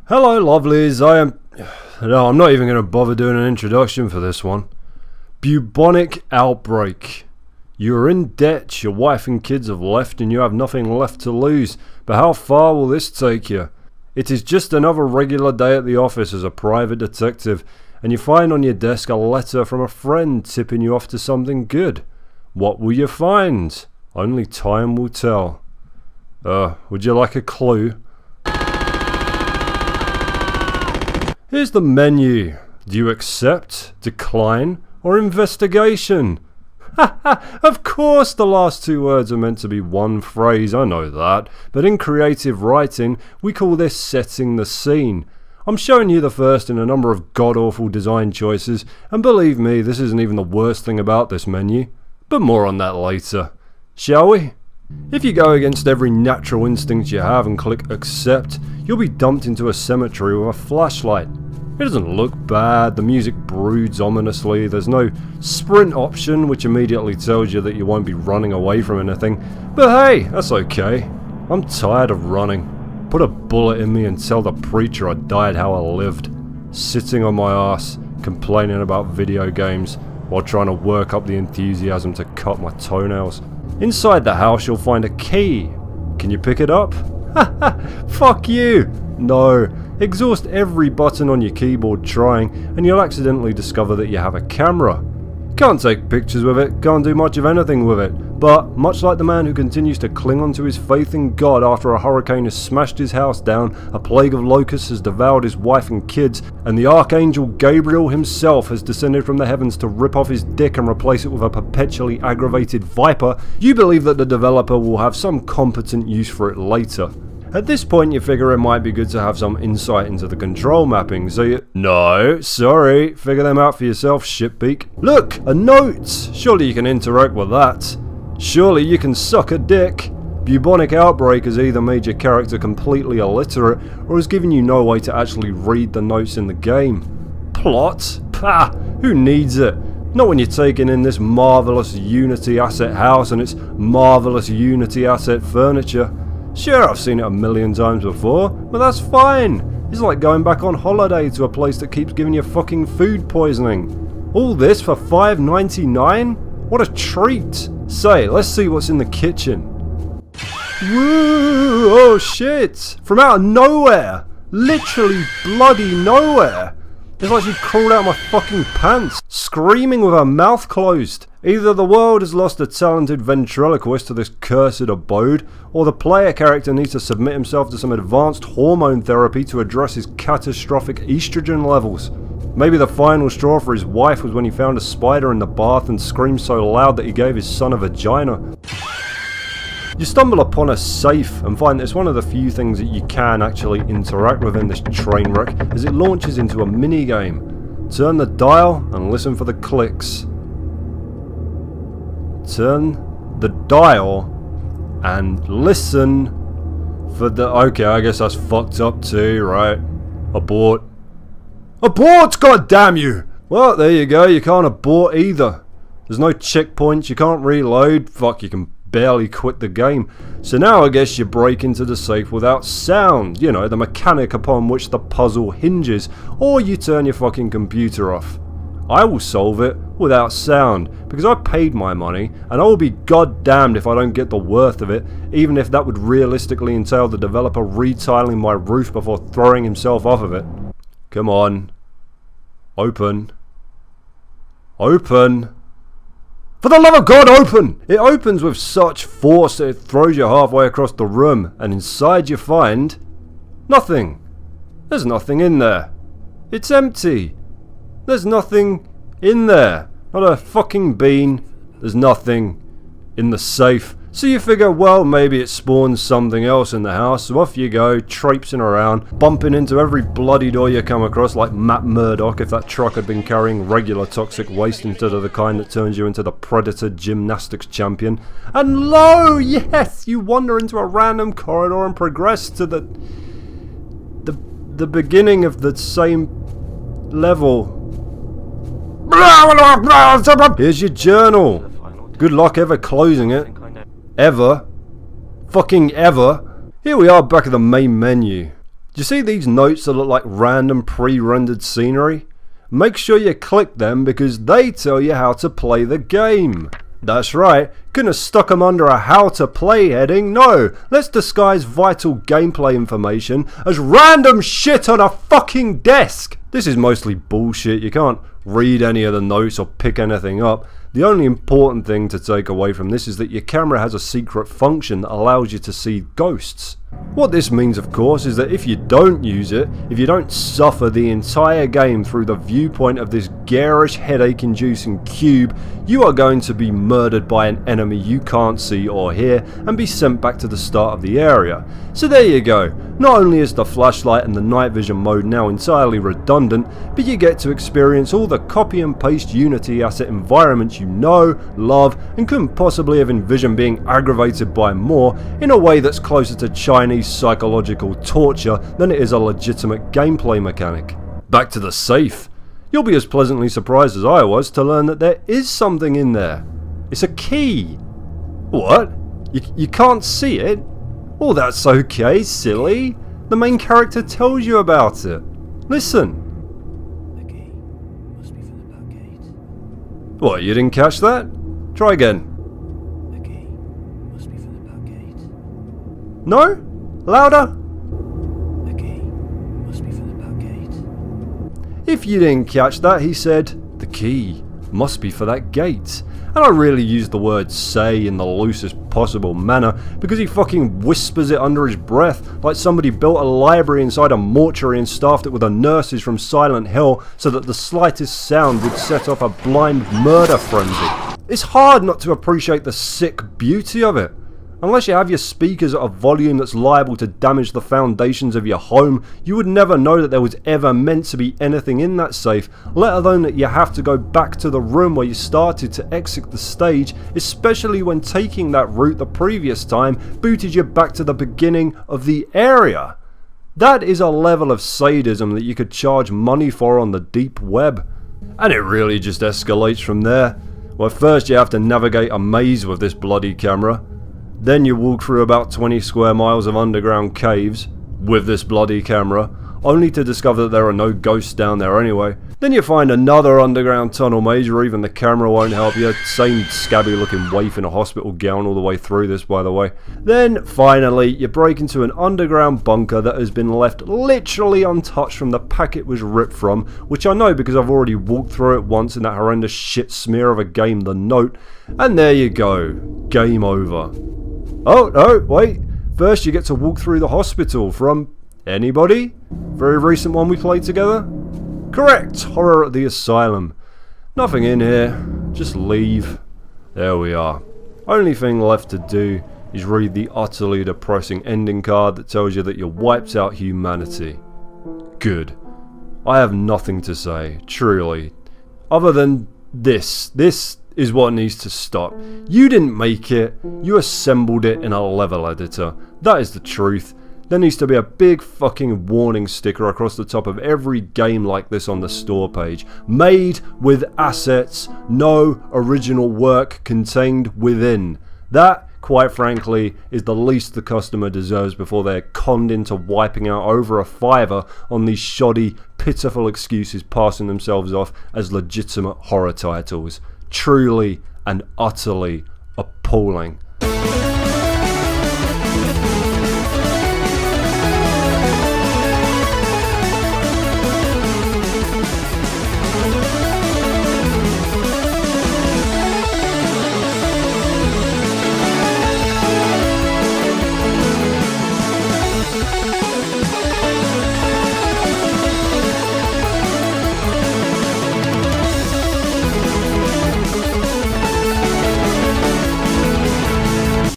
Hello lovelies, No, I'm not even going to bother doing an introduction for this one. Bubonic outbreak. You are in debt, your wife and kids have left and you have nothing left to lose. But how far will this take you? It is just another regular day at the office as a private detective, and you find on your desk a letter from a friend tipping you off to something good. What will you find? Only time will tell. Would you like a clue? Here's the menu. Do you accept, decline, or investigation? Of course the last two words are meant to be one phrase, I know that, but in creative writing we call this setting the scene. I'm showing you the first in a number of god-awful design choices, and believe me, this isn't even the worst thing about this menu. But more on that later. Shall we? If you go against every natural instinct you have and click accept, you'll be dumped into a cemetery with a flashlight. It doesn't look bad, the music broods ominously, there's no sprint option which immediately tells you that you won't be running away from anything, but hey, that's okay. I'm tired of running. Put a bullet in me and tell the preacher I died how I lived. Sitting on my ass, complaining about video games, while trying to work up the enthusiasm to cut my toenails. Inside the house you'll find a key. Can you pick it up? Fuck you! No. Exhaust every button on your keyboard trying, and you'll accidentally discover that you have a camera. Can't take pictures with it, can't do much of anything with it, but much like the man who continues to cling on to his faith in God after a hurricane has smashed his house down, a plague of locusts has devoured his wife and kids, and the Archangel Gabriel himself has descended from the heavens to rip off his dick and replace it with a perpetually aggravated viper, you believe that the developer will have some competent use for it later. At this point you figure it might be good to have some insight into the control mapping, so you... No, sorry, figure them out for yourself, shitbeak. Look, a note! Surely you can interact with that. Surely you can suck a dick. Bubonic outbreak has either made your character completely illiterate, or has given you no way to actually read the notes in the game. Plot? Pah! Who needs it? Not when you're taking in this marvellous Unity asset house and its marvellous Unity asset furniture. Sure, I've seen it a million times before, but that's fine. It's like going back on holiday to a place that keeps giving you fucking food poisoning. All this for $5.99? What a treat! Say, let's see what's in the kitchen. Woo! Oh shit! From out of nowhere! Literally bloody nowhere! It's like she crawled out of my fucking pants, screaming with her mouth closed. Either the world has lost a talented ventriloquist to this cursed abode, or the player character needs to submit himself to some advanced hormone therapy to address his catastrophic estrogen levels. Maybe the final straw for his wife was when he found a spider in the bath and screamed so loud that he gave his son a vagina. You stumble upon a safe and find that it's one of the few things that you can actually interact with in this train wreck as it launches into a minigame. Turn the dial and listen for the clicks. Turn the dial and listen for the... Okay, I guess that's fucked up too, right? Abort. Abort, goddamn you! Well, there you go, you can't abort either. There's no checkpoints, you can't reload. Fuck, you can barely quit the game. So now I guess you break into the safe without sound, you know, the mechanic upon which the puzzle hinges, or you turn your fucking computer off. I will solve it without sound, because I paid my money, and I will be goddamned if I don't get the worth of it, even if that would realistically entail the developer retiling my roof before throwing himself off of it. Come on. Open. Open. For the love of God, open! It opens with such force that it throws you halfway across the room, and inside you find... nothing. There's nothing in there. It's empty. There's nothing in there. Not a fucking bean. There's nothing in the safe. So you figure, well, maybe it spawns something else in the house, so off you go, traipsing around, bumping into every bloody door you come across like Matt Murdock if that truck had been carrying regular toxic waste instead of the kind that turns you into the Predator gymnastics champion. And lo, yes, you wander into a random corridor and progress to the beginning of the same level. Here's your journal. Good luck ever closing it. Ever. Fucking ever. Here we are back at the main menu. Do you see these notes that look like random pre-rendered scenery? Make sure you click them because they tell you how to play the game. That's right, couldn't have stuck them under a how to play heading. No, let's disguise vital gameplay information as random shit on a fucking desk. This is mostly bullshit. You can't read any of the notes or pick anything up. The only important thing to take away from this is that your camera has a secret function that allows you to see ghosts. What this means, of course, is that if you don't use it, if you don't suffer the entire game through the viewpoint of this garish headache-inducing cube, you are going to be murdered by an enemy you can't see or hear and be sent back to the start of the area. So there you go. Not only is the flashlight and the night vision mode now entirely redundant, but you get to experience all the copy and paste Unity asset environments you know, love, and couldn't possibly have envisioned being aggravated by more in a way that's closer to Chinese psychological torture than it is a legitimate gameplay mechanic. Back to the safe. You'll be as pleasantly surprised as I was to learn that there is something in there. It's a key. What? You can't see it? Oh, that's okay, silly. The main character tells you about it. Listen. The key must be for the back gate. What, you didn't catch that? Try again. The key must be for the back gate. No? Louder? The key must be for the back gate. If you didn't catch that, he said, the key must be for that gate. And I really use the word say in the loosest possible manner because he fucking whispers it under his breath like somebody built a library inside a mortuary and staffed it with the nurses from Silent Hill so that the slightest sound would set off a blind murder frenzy. It's hard not to appreciate the sick beauty of it. Unless you have your speakers at a volume that's liable to damage the foundations of your home, you would never know that there was ever meant to be anything in that safe, let alone that you have to go back to the room where you started to exit the stage, especially when taking that route the previous time booted you back to the beginning of the area. That is a level of sadism that you could charge money for on the deep web. And it really just escalates from there. Well, first you have to navigate a maze with this bloody camera. Then you walk through about 20 square miles of underground caves with this bloody camera, only to discover that there are no ghosts down there anyway. Then you find another underground tunnel maze where even the camera won't help you. Same scabby looking waif in a hospital gown all the way through this, by the way. Then finally you break into an underground bunker that has been left literally untouched from the pack it was ripped from, which I know because I've already walked through it once in that horrendous shit smear of a game, The Note. And there you go. Game over. Oh, no, wait. First you get to walk through the hospital from anybody? Very recent one we played together? Correct, horror at the asylum. Nothing in here, just leave. There we are. Only thing left to do is read the utterly depressing ending card that tells you that you wiped out humanity. Good. I have nothing to say, truly. Other than this is what needs to stop. You didn't make it, you assembled it in a level editor. That is the truth. There needs to be a big fucking warning sticker across the top of every game like this on the store page. Made with assets, no original work contained within. That, quite frankly, is the least the customer deserves before they're conned into wiping out over $5 on these shoddy, pitiful excuses passing themselves off as legitimate horror titles. Truly and utterly appalling.